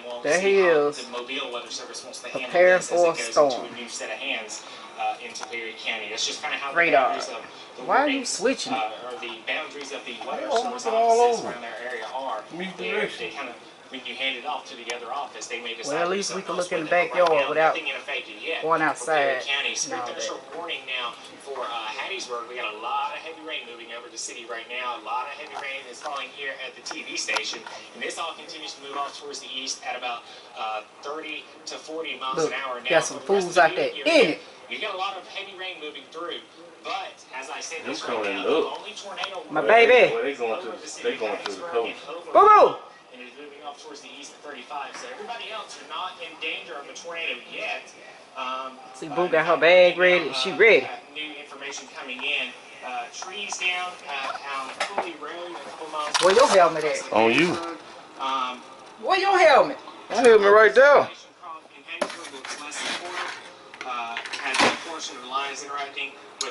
we'll there see he how is. the Mobile Weather Service wants to handle Preparing this for a as it goes storm. into a new set of hands into Perry County. That's just kind of how Radar. the boundaries of the Why are warning, you switching it? or the boundaries of the weather Oh, service look at all offices over. around their area are. They kind of, when you hand it off to the other office, they may decide. Well, at least we can look in the right backyard now, without nothing in effect yet going for Perry outside. County. So No, there's a warning now for Hattiesburg. We got a lot of heavy rain moving over the city right now. A lot of heavy rain is falling here at the TV station, and this all continues to move off towards the east at about 30 to 40 miles an hour. Now, got some fools out there in it. You got a lot of heavy rain moving through, but as I said, this coming right now, up. the only tornado. My baby. Well, they going to the coast. Boo-boo! And is moving off towards the east at 35. So everybody else are not in danger of a tornado yet. See, Boo got her bag ready. She ready. New information coming in. Trees down on Cooley Road, a couple miles. Where your helmet at? On you. Where your helmet? I hit me right there.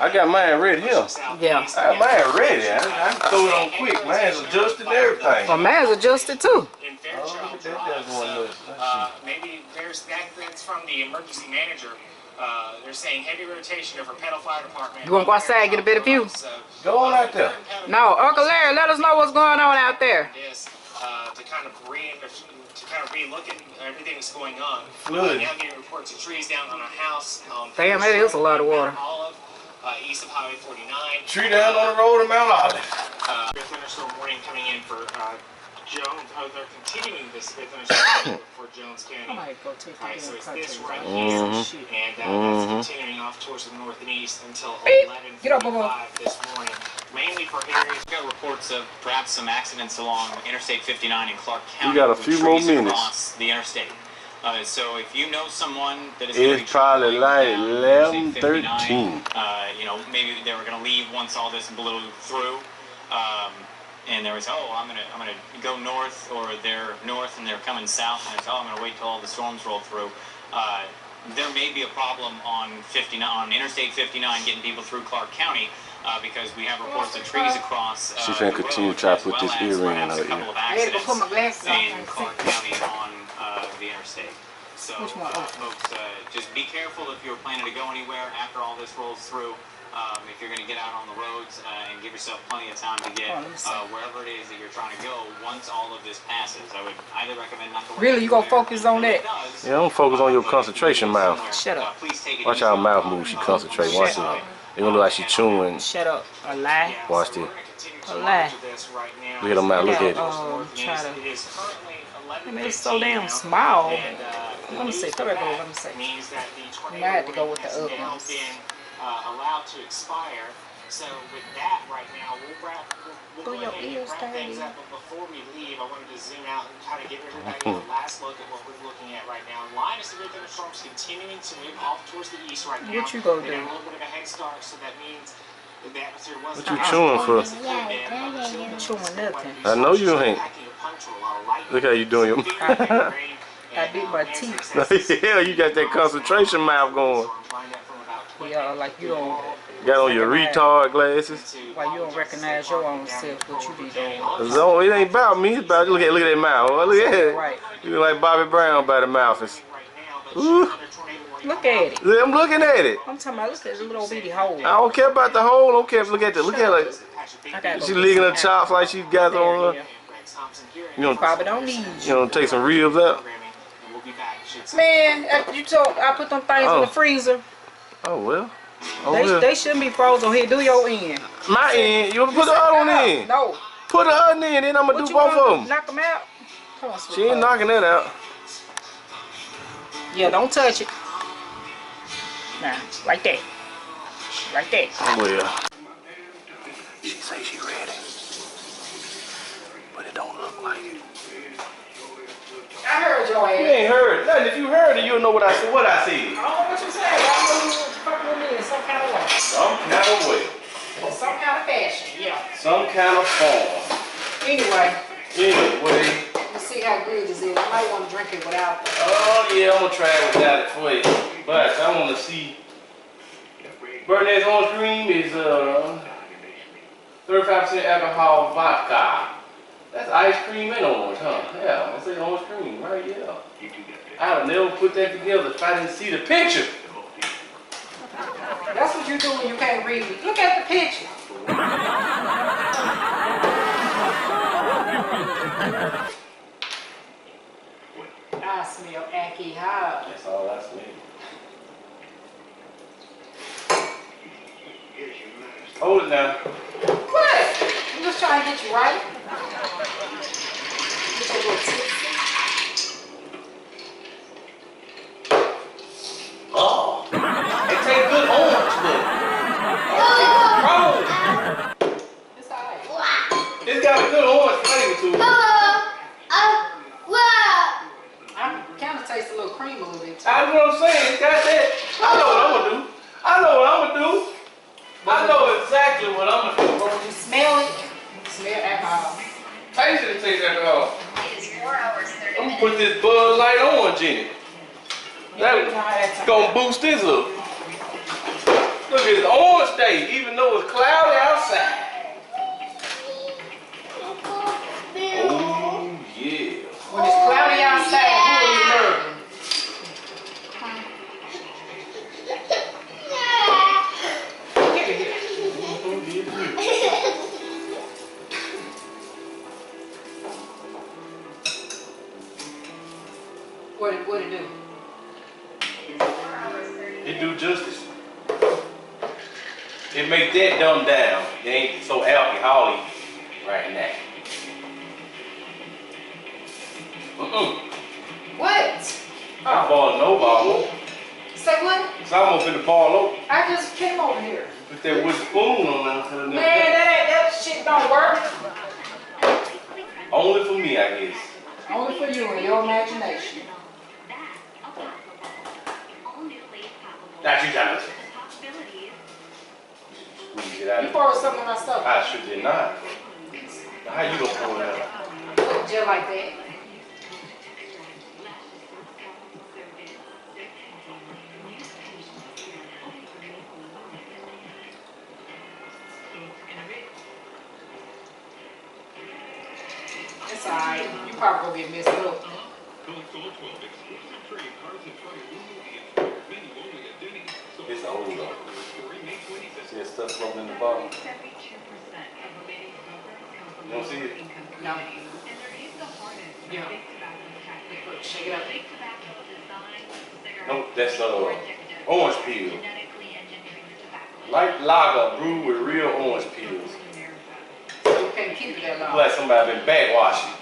I got mine ready here. Yeah. I got mine ready. I can throw it on quick. Mine's adjusted and everything. Well, mine's adjusted too. In Oh, look Fairchild at that. That's one Drive, maybe that's from the emergency manager. They're saying heavy rotation over Pedal Fire Department. You want to go outside and get a better view? Go on out there. No, Uncle Larry, let us know what's going on out there. This to kind of re-look at everything that's going on. Flood. Now getting reports of trees down on a house. Damn, that is a lot of water. Olive, east of Highway 49. Tree down on the road in Mount Olive. Thunderstorm warning coming in for Jones. Oh, they're continuing this thunderstorm for Jones County. I might go take Alright, so it's this right Mhm. here, and that's continuing off towards the north and east until 11:45 this morning. Mainly for areas. We've got reports of perhaps some accidents along Interstate 59 in Clark County. We got a with few more trees minutes. across the interstate. So if you know someone that is going to be It's probably like traveling down Interstate 11:13. 59, you know, maybe they were going to leave once all this blew through. And they was, oh, I'm gonna go north, or they're north and they're coming south, and it's, oh, I'm gonna wait till all the storms roll through. There may be a problem on Interstate 59 getting people through Clark County because we have reports of trees across. She's gonna continue to try to put this earring in her a couple ear. of I had to accidents put my glasses on. in Clark County on the interstate. So, Which one? folks, just be careful if you're planning to go anywhere after all this rolls through. If you're going to get out on the roads and give yourself plenty of time to get wherever it is that you're trying to go once all of this passes, I would highly recommend not going. Really, you gonna focus on that? Yeah, don't focus on your concentration mouth. Shut up. Watch how her mouth moves. She concentrate. Watch it. It gonna look like she chewing. Shut up. A lie. Watch this. A lie. Look at her mouth. Look at it. Try to. I mean, it's so damn small. Let me see. Throw that over. Let me see. You might have to go with the other ones. Allowed to expire. So with that right now, we'll go ahead and wrap things up. But before we leave, I wanted to zoom out and kind of give everybody a last look at what we're looking at right now. Line of severe thunderstorms continuing to move off towards the east right now. What you gonna They do? got a little bit of a head start, so that means that the atmosphere was. What you chewing for? Chewing nothing. I know you ain't. Look how you doing your. I bit my teeth. Yeah, you got that concentration mouth going. Yeah, like you don't. Got on your retard glasses. Like you don't recognize your own self, what you be doing. So it ain't about me. It's about look at that mouth. Oh, look at it. Right. You look like Bobby Brown by the mouth. Ooh. Look at it. I'm looking at it. I'm talking about, look at this little bitty hole. I don't care about the hole. I don't care. Look at it. Look at her. I gotta She go licking her get chops like she got some on out. her. You know, Probably don't need you you. know, take some ribs out. Man, after you told, I put them things in the freezer. Oh well. Oh well. They shouldn't be frozen. Here, do your end. My end. You wanna put the other one in? No. Put the other in, then I'm gonna What do you both gonna of them. Knock them out? Come on, sweet She ain't pie. knocking that out. Yeah, don't touch it. Nah, like that. Like that. Oh well. She say she ready, but it don't look like it. I heard your You ass. ain't heard nothing. If you heard it, you'll know what I said. What I said. I don't know what you said. I know you was fucking with me in some kind of way. Some kind of way. In some kind of fashion, yeah. Some kind of form. Anyway, Anyway. let's see how good this is. I might want to drink it without the... Oh yeah, I'm gonna try it without it for you. But I wanna see. Burnett's Orange Cream is 35% alcohol vodka. That's ice cream and orange, huh? Yeah, that's like orange cream, right? Yeah. I would never put that together if I didn't see the picture. That's what you do when you can't read. Look at the picture. I smell ackee hot. That's all I smell. Hold it now. What? I'm just trying to get you right. Get your little tip. Oh, it tastes good orange, look. Oh, It's alright. it's got a good orange flavor to it. I kind of taste a little cream a little bit too. I know what I'm saying. It's got that. I know what I'm gonna do. I know what I'm gonna do. I know exactly what I'm gonna do, bro. You smell it. Smell alcohol. Taste it and taste alcohol. It is 4 hours, 30 I'm minutes. gonna put this Bud Light orange in it. That's gonna boost this up. Look at this orange day, even though it's cloudy outside. Oh yeah. When it's cloudy outside, who are you murdering? Give it here. What it do? It do justice. It make that dumb down. It ain't so alcoholic right now. What? I bought no bottle. Say what? Cause I'm gonna finna ball over. I just came over here. Put that wooden spoon on there. Man, that shit don't work. Only for me, I guess. Only for you and your imagination. Now you got it. Squeeze it out. You poured something in my stuff. I sure did not. Now how you gonna pour that out? Just like that. It's alright. You probably gonna get messed up. It's old though. See that stuff floating in the bottom? You don't see it? No. Yeah. Shake it up. Nope, that's orange peel. Light lager brewed with real orange peels. So you can't keep it that long. Like somebody been backwashing.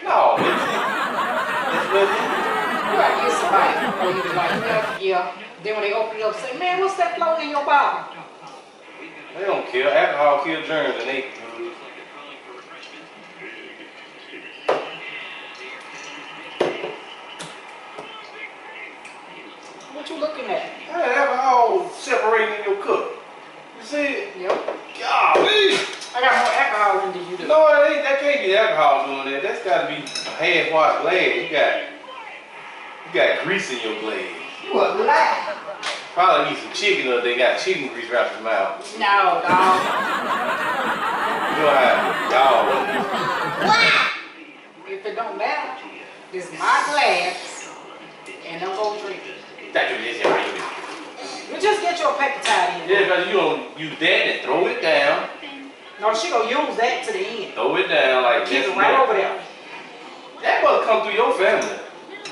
No, it's good. You gotta get somebody. Or you be like, yeah. Then when they open it up, say, man, what's that floating in your bottle? They don't kill. Alcohol kill germs and they. What you looking at? That alcohol separating in your cup. You see it? Yep. Golly. I got more alcohol in than you do. No, that can't be alcohol doing that. That's got to be a half-washed glass. You got grease in your glass. You a lie. Probably eat some chicken or they got chicken grease wrapped in your mouth. No, dog. You know how dog. If it don't matter, this is my glass, and I'm gonna drink it. That's what it is. How you do. You just get your paper towel in. Yeah, because you don't use that and throw it down. No, she gonna use that to the end. Throw it down like Keep this. it right over there. That must come through your family.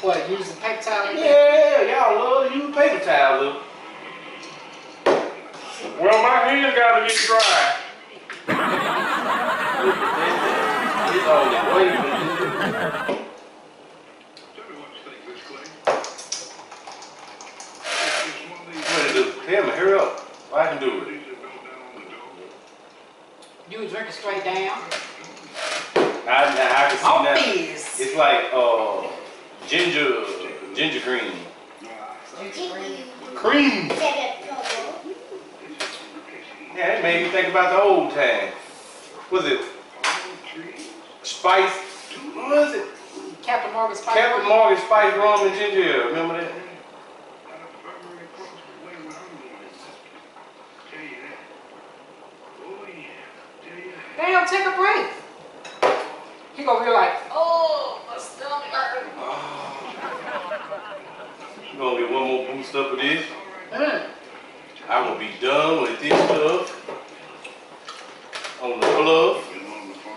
What, use the paper towel in there? Yeah, y'all love to use paper towels. Well, my hands gotta get dry. It's on the way. What to do? Tell me, hurry up. I can do it. You would drink it straight down. I can see Oh, now. fizz. It's like ginger green. Cream. Yeah, it made me think about the old time. Was it spice? What was it? Captain Morgan Spice. Captain Morgan spice rum and ginger ale. Remember that? Damn, take a break. He gonna be like, oh, my stomach hurt. You gonna get one more boost up of this? Mm. I will be done with this stuff on the fluff.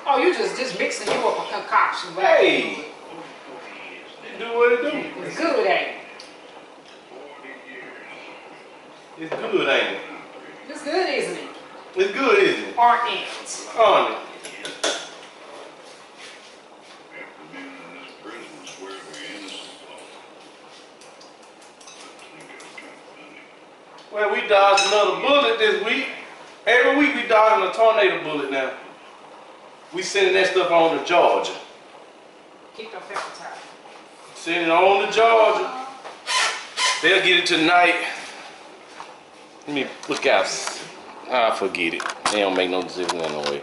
Oh, you just mixing you up a concoction, right? Hey, it do what it do. It's good, ain't it? It's good, ain't it? It's good, isn't it? It's good, isn't it? Aren't it? On it. Well, we dodged another bullet this week. Every week we dodging a tornado bullet now. We sending that stuff on to Georgia. Keep your paper tight. Sending it on to Georgia. They'll get it tonight. Let me look out. Ah, forget it. They don't make no decision anyway.